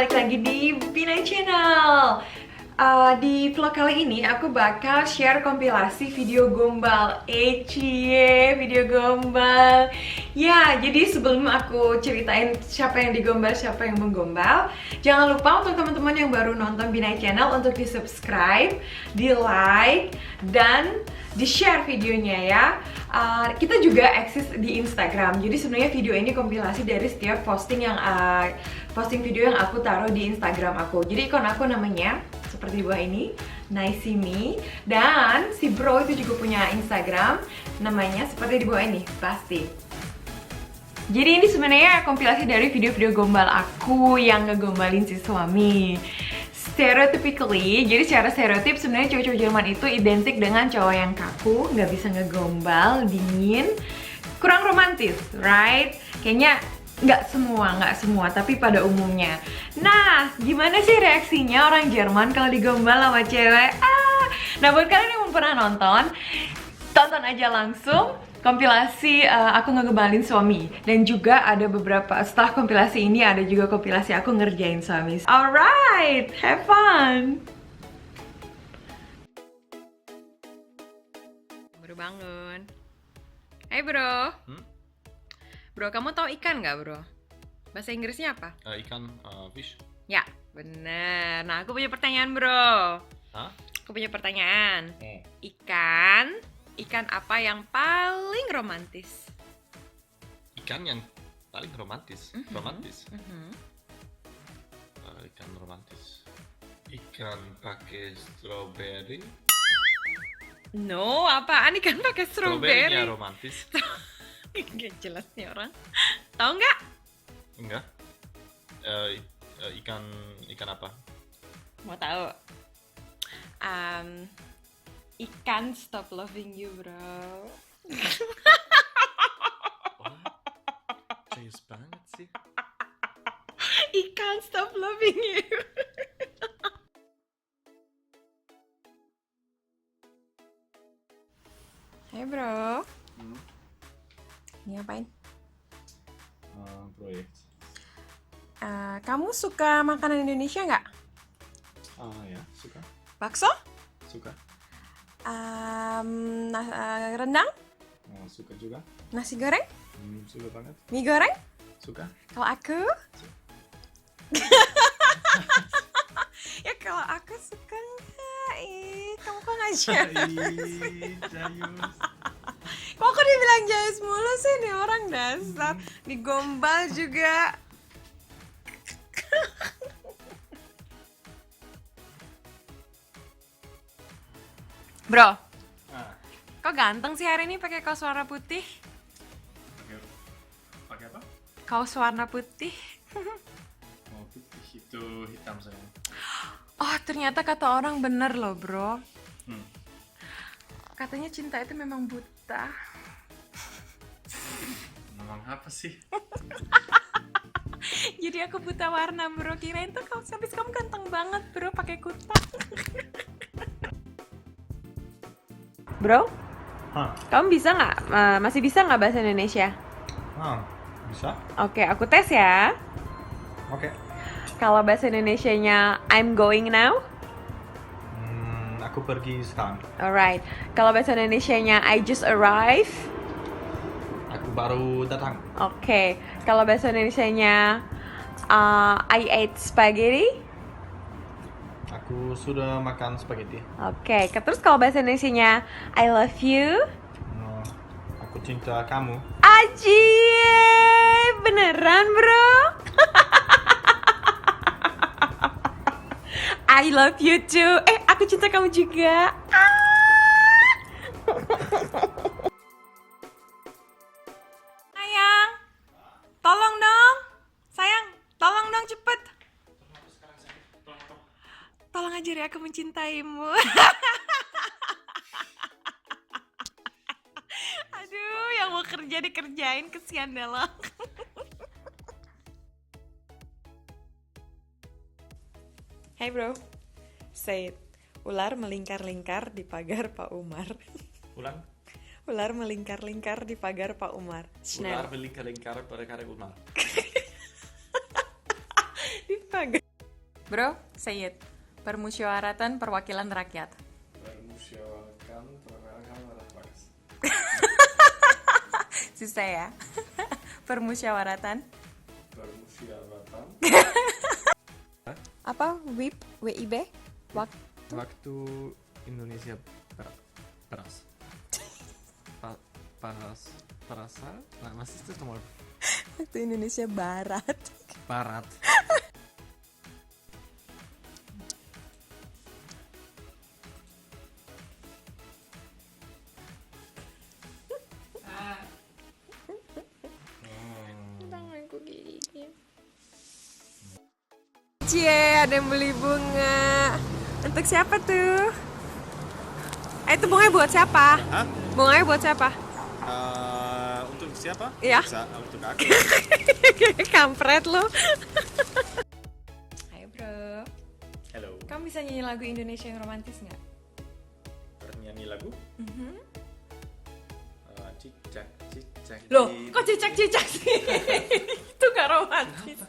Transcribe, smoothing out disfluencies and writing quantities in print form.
balik lagi di Binai Channel. Di vlog kali ini aku bakal share kompilasi video gombal. Video gombal. Ya, jadi sebelum aku ceritain siapa yang digombal, siapa yang menggombal, jangan lupa untuk teman-teman yang baru nonton Binai Channel untuk di subscribe, di like, dan di share videonya ya. Kita juga eksis di Instagram. Jadi sebenarnya video ini kompilasi dari setiap posting video yang aku taruh di Instagram aku. Jadi ikon aku namanya seperti di bawah ini, Naisimi. Dan si bro itu juga punya Instagram, namanya seperti di bawah ini, pasti. Jadi ini sebenarnya kompilasi dari video-video gombal aku yang ngegombalin si suami. Stereotypically, jadi secara stereotip sebenarnya cowok-cowok Jerman itu identik dengan cowok yang kaku, nggak bisa ngegombal, dingin, kurang romantis, right? Kayaknya nggak semua, tapi pada umumnya. Nah, gimana sih reaksinya orang Jerman kalau digombal sama cewek? Nah, buat kalian yang belum pernah nonton, tonton aja langsung kompilasi aku ngegembalin suami. Dan juga ada beberapa, setelah kompilasi ini ada juga kompilasi aku ngerjain suami. Alright, have fun! Baru bangun. Hai bro. Bro, kamu tahu ikan nggak bro? Bahasa Inggrisnya apa? Ikan, fish. Ya, bener. Nah, aku punya pertanyaan bro. Hah? Aku punya pertanyaan. Ikan apa yang paling romantis? Ikan yang paling romantis. Ikan romantis. Ikan pakai strawberry. No, apaan ikan pakai strawberry? Strawberry-nya romantis. Gak jelas nih orang. Tahu nggak? Enggak. Ikan apa? Mau tahu? Ikan Stop Loving You, bro. Serius banget sih. Ikan Stop Loving You. Hai bro. Ini ngapain? Proyek. Kamu suka makanan Indonesia nggak? Ya, suka. Bakso? Suka. Rendang? Suka juga. Nasi goreng? Suka banget. Mie goreng? Suka. Kalau aku? Ya kalau aku suka nggak? Kamu kok nggak jayus? Kok aku dibilang jayus mulu sih nih orang dasar. Digombal juga. Bro, kok ganteng sih hari ini pakai kaos warna putih? Pakai apa? Kaos warna putih. Putih itu hitam sayang. Oh, ternyata kata orang bener loh, bro. Katanya cinta itu memang buta. Memang apa sih? Jadi aku buta warna, bro. Kirain tuh habis kamu ganteng banget, bro, pakai kutak. Bro, kamu bisa nggak? Masih bisa nggak bahasa Indonesia? Bisa. Oke, aku tes ya. Oke. Kalau bahasa Indonesianya I'm going now. Aku pergi sekarang. Alright. Kalau bahasa Indonesianya I just arrived. Aku baru datang. Oke. Kalau bahasa Indonesianya I ate spaghetti. Aku sudah makan spaghetti. Oke. Terus kalau bahasa Indonesianya I love you. Aku cinta kamu. Ajie, beneran bro? I love you too. Aku cinta kamu juga. Sayang, tolong dong. Sayang, tolong dong cepet. Tolong ajari aku mencintaimu. Aduh, yang mau kerja dikerjain, kesian dah lo. Hey bro, say it. Ular melingkar-lingkar di pagar Pak Umar. Ulang. Ular melingkar-lingkar di pagar Pak Umar. Ular melingkar-lingkar pada karek Umar. Di pagar. Bro, say it. Permusyawaratan Perwakilan Rakyat. Permusyawaratan perwakilan rakyat. Susah ya. Permusyawaratan. Permusyawaratan. Apa? WIB? Waktu Indonesia peras. Perasa? Nah, masih itu nomor Waktu Indonesia Barat. barat. Tanganku gigit. Cie, ada yang beli bunga. Untuk siapa tuh? Itu bunganya buat siapa? Hah? Bunganya buat siapa? Untuk siapa? Iya. Untuk aku. Kampret lo. Ayo bro, Halo. kamu bisa nyanyi lagu Indonesia yang romantis nggak? Nyanyi lagu? Cicak, cicak. Loh, kok cicak-cicak sih? Itu gak romantis.